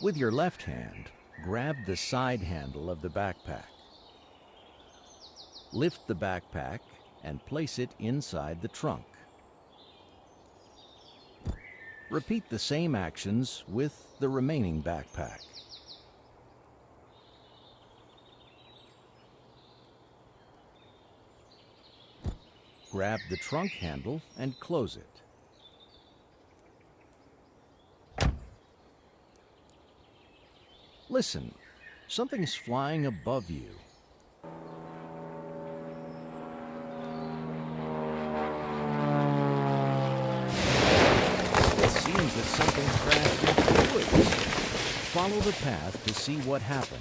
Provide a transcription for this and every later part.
With your left hand, grab the side handle of the backpack. Lift the backpack and place it inside the trunk. Repeat the same actions with the remaining backpack. Grab the trunk handle and close it. Listen, something's flying above you. It seems that something crashed into the woods. Follow the path to see what happened.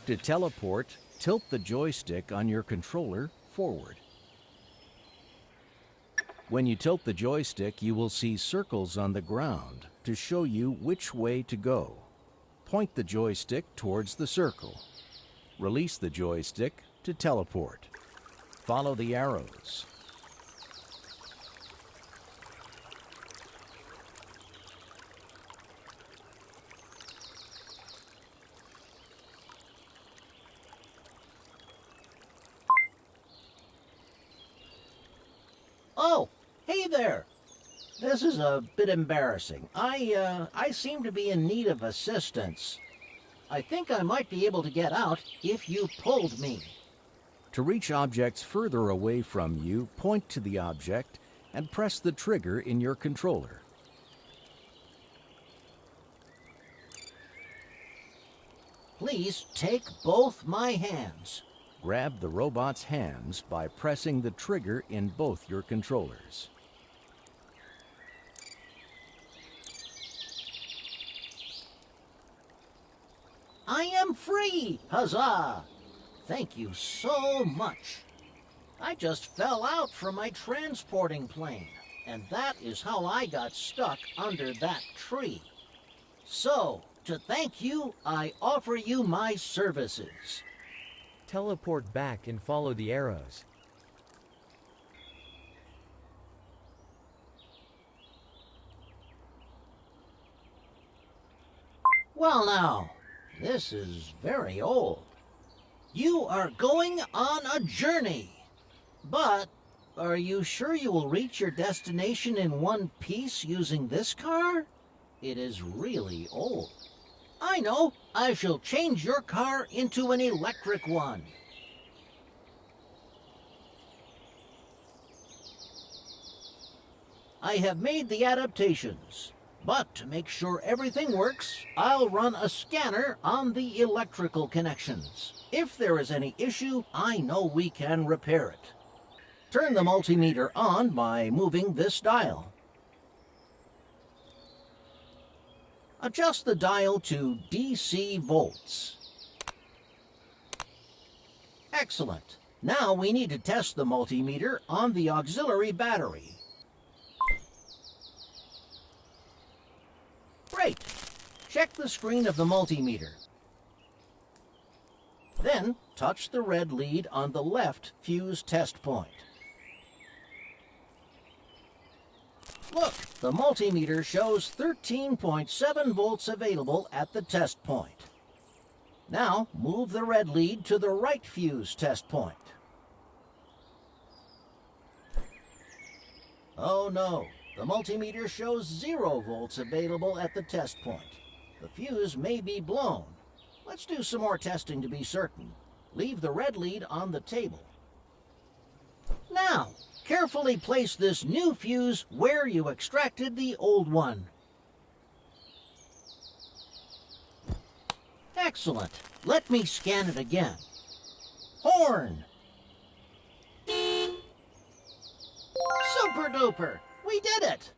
To teleport, tilt the joystick on your controller forward. When you tilt the joystick, you will see circles on the ground to show you which way to go. Point the joystick towards the circle. Release the joystick to teleport. Follow the arrows. Oh, hey there. This is a bit embarrassing. I seem to be in need of assistance. I think I might be able to get out if you pulled me. To reach objects further away from you, point to the object and press the trigger in your controller. Please take both my hands. Grab the robot's hands by pressing the trigger in both your controllers. I am free! Huzzah! Thank you so much. I just fell out from my transporting plane, and that is how I got stuck under that tree. So, to thank you, I offer you my services. Teleport back and follow the arrows. Well now, this is very old. You are going on a journey. But are you sure you will reach your destination in one piece using this car? It is really old. I know, I shall change your car into an electric one. I have made the adaptations, but to make sure everything works, I'll run a scanner on the electrical connections. If there is any issue, I know we can repair it. Turn the multimeter on by moving this dial. Adjust the dial to DC volts. Excellent. Now we need to test the multimeter on the auxiliary battery. Great. Check the screen of the multimeter. Then touch the red lead on the left fuse test point. Look, the multimeter shows 13.7 volts available at the test point. Now move the red lead to the right fuse test point. Oh no, the multimeter shows 0 volts available at the test point. The fuse may be blown. Let's do some more testing to be certain. Leave the red lead on the table. Now, carefully place this new fuse where you extracted the old one. Excellent. Let me scan it again. Horn. Super duper. We did it.